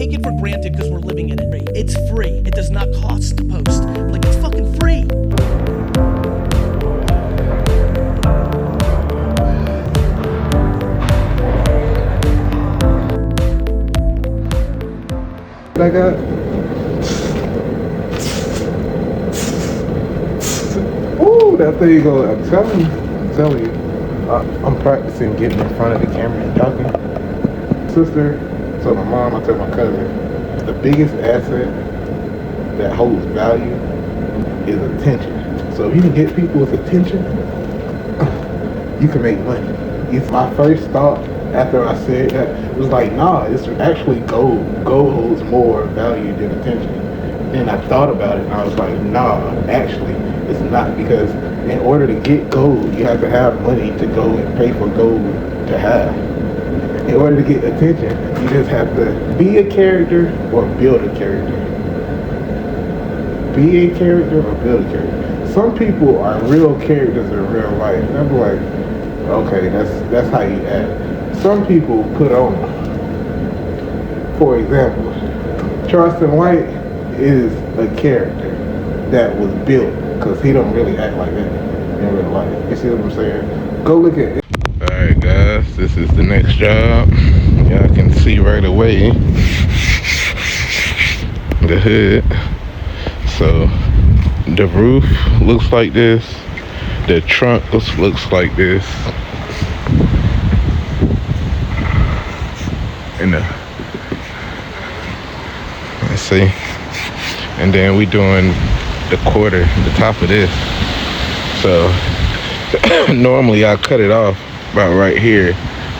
take it for granted because we're living in it. It's free. It does not cost to post. Like, it's fucking free. I got ooh, that thing go. I'm telling you, I'm practicing getting in front of the camera and talking. Sister, so my mom, I tell my cousin, the biggest asset that holds value is attention. So if you can get people's attention, you can make money. It's my first thought after I said that. It was like, nah, it's actually gold. Gold holds more value than attention. And I thought about it and I was like, nah, actually, it's not, because in order to get gold, you have to have money to go and pay for gold to have. In order to get attention, you just have to be a character or build a character. Be a character or build a character. Some people are real characters in real life. And I'm like, okay, that's how you act. Some people put on. For example, Charleston White is a character that was built because he don't really act like that in real life. You see what I'm saying? Go look at it. Alright guys, this is the next job. Y'all can see right away the hood. So the roof looks like this. The trunk looks like this. And let's see. And then we doing the quarter, the top of this. So normally I cut it off about right here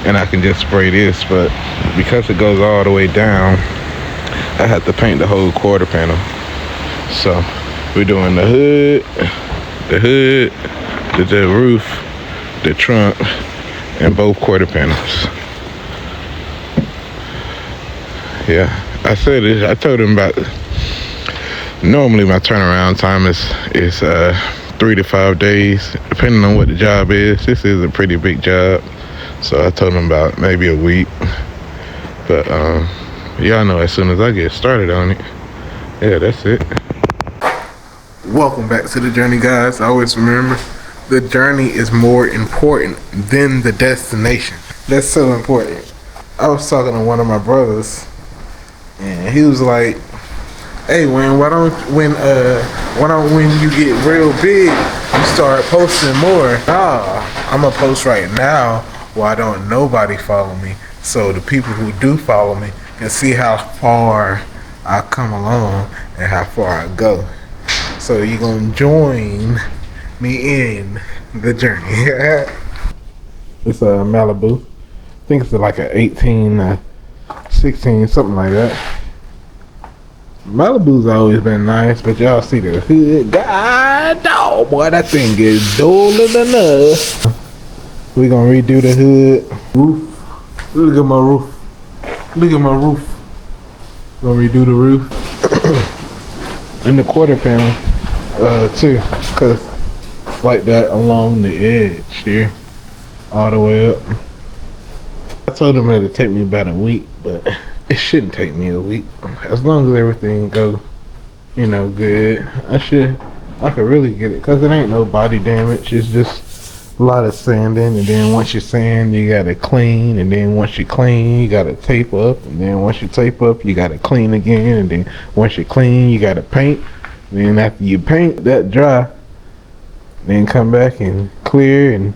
and I can just spray this, but because it goes all the way down, I have to paint the whole quarter panel. So we're doing the hood, the roof, the trunk, and both quarter panels. Yeah, I said it. I told him about. Normally, my turnaround time is 3 to 5 days, depending on what the job is. This is a pretty big job, so I told him about maybe a week. But y'all know, as soon as I get started on it, yeah, that's it. Welcome back to the journey, guys. Always remember, the journey is more important than the destination. That's so important. I was talking to one of my brothers. And he was like, "Hey, when you get real big, you start posting more." Nah, I'm gonna post right now while don't nobody follow me, so the people who do follow me can see how far I come along and how far I go. So you gonna join me in the journey. It's a Malibu. I think it's like a 18. 16, something like that. Malibu's always been nice, but y'all see the hood. God dog, boy, that thing is duller than us. We gonna redo the hood. Roof. Look at my roof. Look at my roof. Gonna redo the roof. And the quarter panel, too. Cause like that along the edge here. All the way up. I told him it'd take me about a week, but it shouldn't take me a week. As long as everything go, good, I could really get it, because it ain't no body damage. It's just a lot of sanding, and then once you sand, you gotta clean, and then once you clean, you gotta tape up, and then once you tape up, you gotta clean again, and then once you clean, you gotta paint. And then after you paint, that dry, then come back and clear, and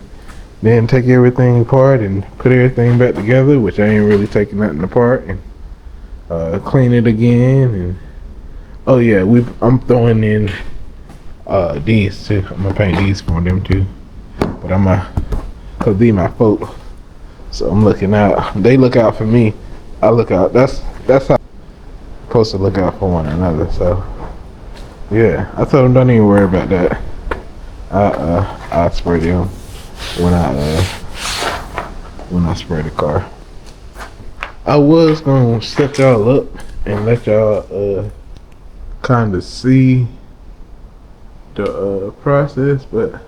then take everything apart and put everything back together, which I ain't really taking nothing apart, and clean it again. And oh yeah, I'm throwing in these too. I'm gonna paint these for them too, but cause these my folk, so I'm looking out. They look out for me, I look out. That's how I'm supposed to look out for one another. So yeah, I told them don't even worry about that. I'll spray them when I spray the car. I was gonna set y'all up and let y'all kind of see the process, but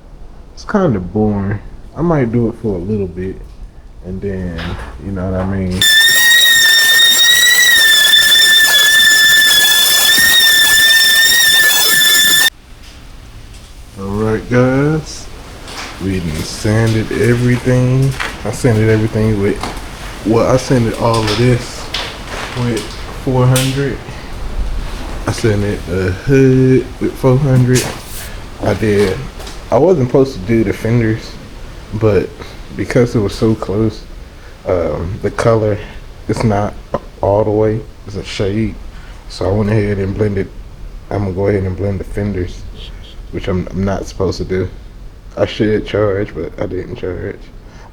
it's kind of boring. I might do it for a little bit, and then, you know what I mean, Alright guys, we done sanded everything. I sanded everything with, well, I sanded all of this with 400. I sanded a hood with 400. I wasn't supposed to do the fenders, but because it was so close, the color, it's not all the way, it's a shade. So I went ahead and blended. I'm gonna go ahead and blend the fenders, which I'm not supposed to do. I should charge, but I didn't charge.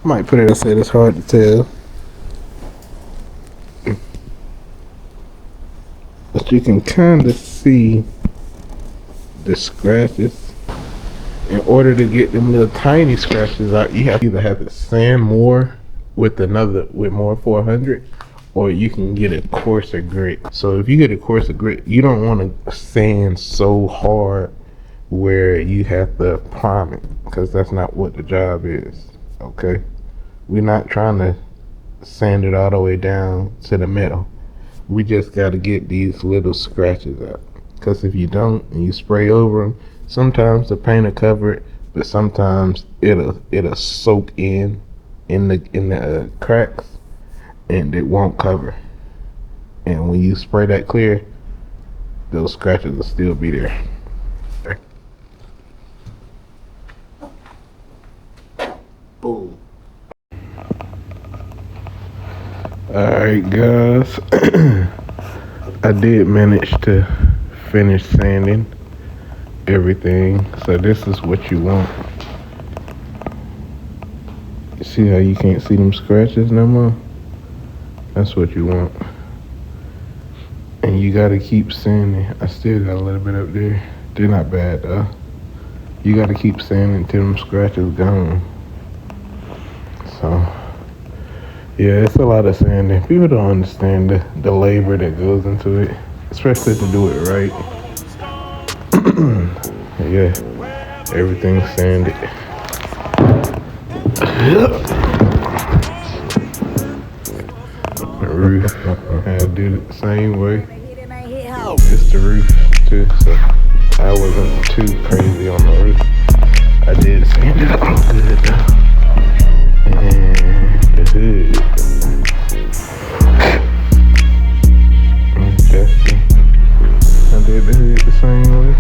I might put it outside, it's hard to tell. But you can kind of see the scratches. In order to get them little tiny scratches out, you have to either have to sand more with more 400, or you can get a coarser grit. So if you get a coarser grit, you don't want to sand so hard where you have to prime it, because that's not what the job is. Okay, we're not trying to sand it all the way down to the metal. We just got to get these little scratches out, because if you don't and you spray over them, sometimes the paint will cover it, but sometimes it'll soak in the cracks, and it won't cover. And when you spray that clear, those scratches will still be there. Okay. Boom. Alright guys, I did manage to finish sanding everything. So this is what you want. You see how you can't see them scratches no more? That's what you want. And you gotta keep sanding. I still got a little bit up there. They're not bad though. You gotta keep sanding until them scratches gone. So yeah, it's a lot of sanding. People don't understand the labor that goes into it, especially to do it right. Yeah, everything's sanded. The roof, I did it the same way. It's the roof too, so I wasn't too crazy on the roof. I did sand it up good though. And the hood. Definitely. I did the hood the same way.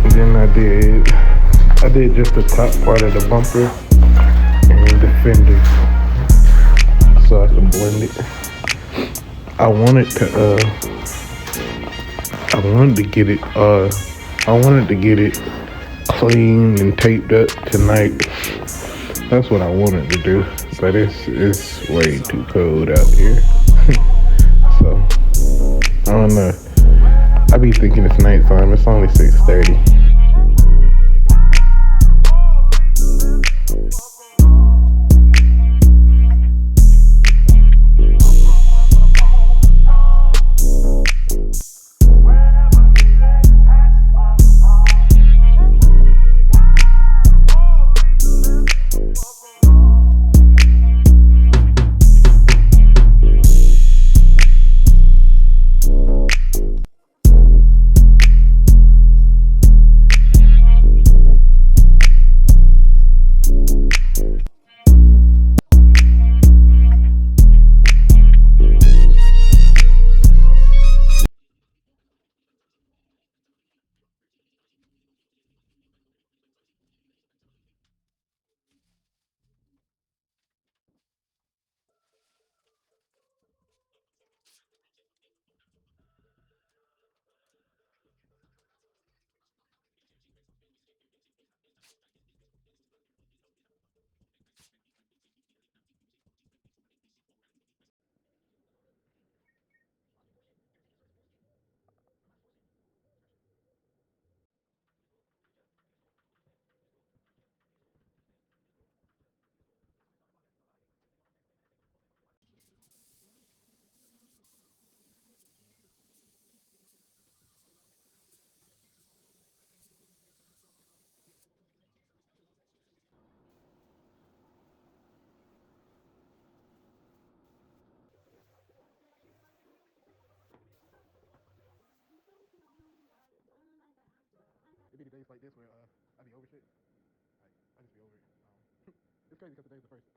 And then I did just the top part of the bumper and the fenders, so I can blend it. I wanted to get it cleaned and taped up tonight. That's what I wanted to do, but it's way too cold out here. So I don't know. I be thinking it's nighttime. It's only 6:30. days like this where I be over shit. Like I just be over it. It's crazy because today's the first.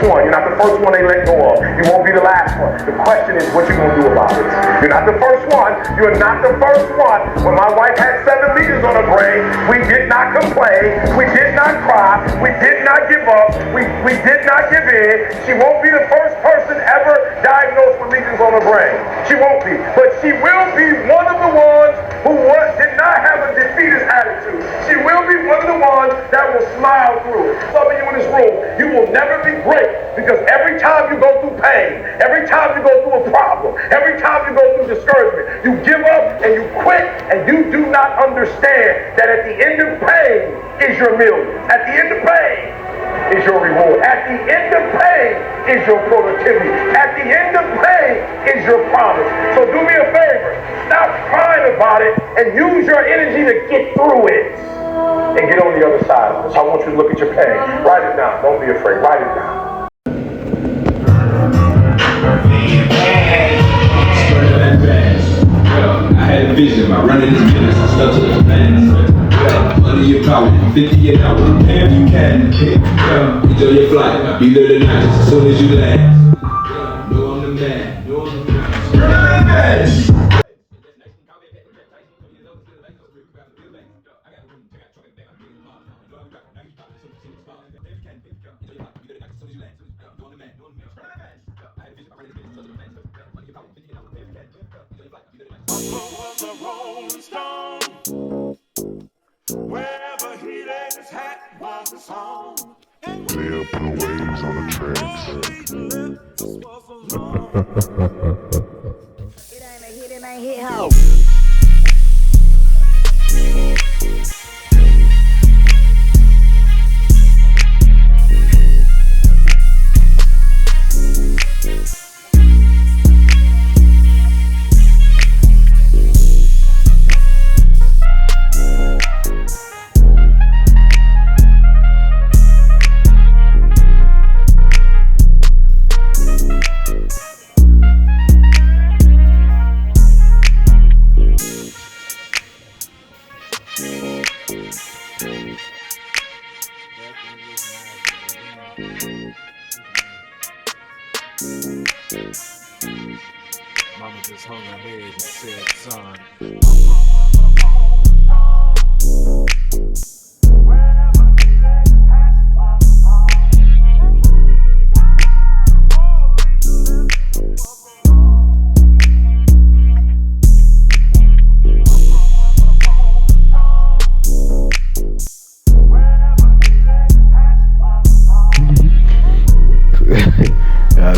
One. You're not the first one they let go of. You won't be the last one. The question is what you gonna do about it. You're not the first one. You're not the first one. When my wife had 7 lesions on her brain, we did not complain. We did not cry. We did not give up. We did not give in. She won't be the first person ever diagnosed with lesions on her brain. She won't be. But she will be one of the ones who did not have a defeatist attitude. She will be one of the ones that will smile through it. Some of you in this room, you will never be great. Because every time you go through pain, every time you go through a problem, every time you go through discouragement, you give up and you quit, and you do not understand that at the end of pain is your millions. At the end of pain is your reward. At the end of pain is your productivity. At the end of pain is your promise. So do me a favor, stop crying about it and use your energy to get through it and get on the other side of it. So I want you to look at your pain. Write it down. Don't be afraid. Write it down. I had a vision by running this business, I stuck to the plan. Under your power, 50 an hour, damn you can. Enjoy your flight, I'll be there tonight just as soon as you land. Know I'm the man, know I'm the man. A rolling stone, wherever he laid his hat was his home. Yeah, put waves on the tracks. It ain't hit home. Mama just hung her head and said, son.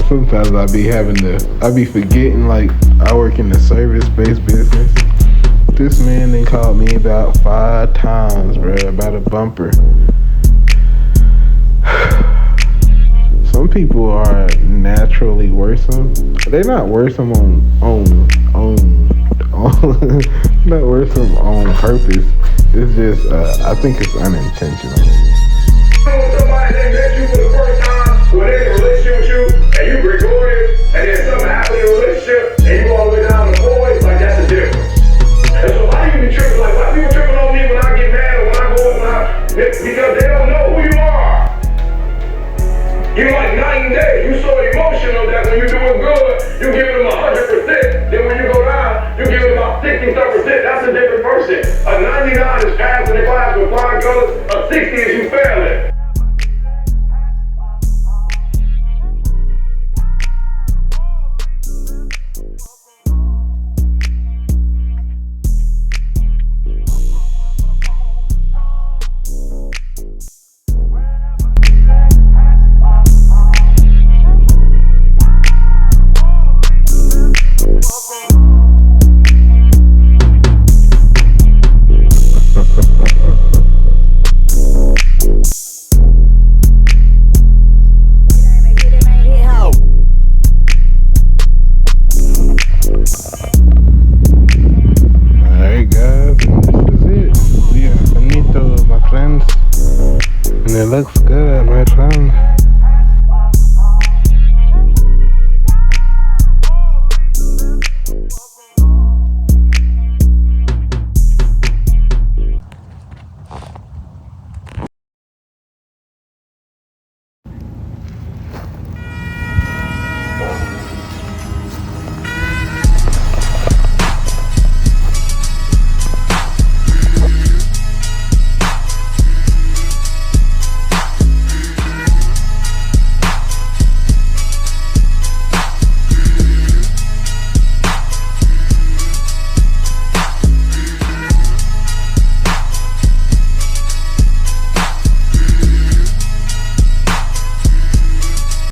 Sometimes I be forgetting, like, I work in the service-based business. This man then called me about 5 times, bro, about a bumper. Some people are naturally worrisome. They're not worrisome not worrisome on purpose. It's just, I think it's unintentional. Somebody that met you for the first time, when they're in a relationship with you, and you Gregorius, and then something happened in a relationship, and you all the way down to boys, like that's the difference. And so why do you be tripping? Like, why people tripping on me when I get mad or when I go because they don't know who you are. You like night and day. You so emotional that when you're doing good, you give them 100%. Then when you go down, you give them about 60-something%. That's a different person. A 99 is passing the class with flying colors. A 60 is you failing. it looks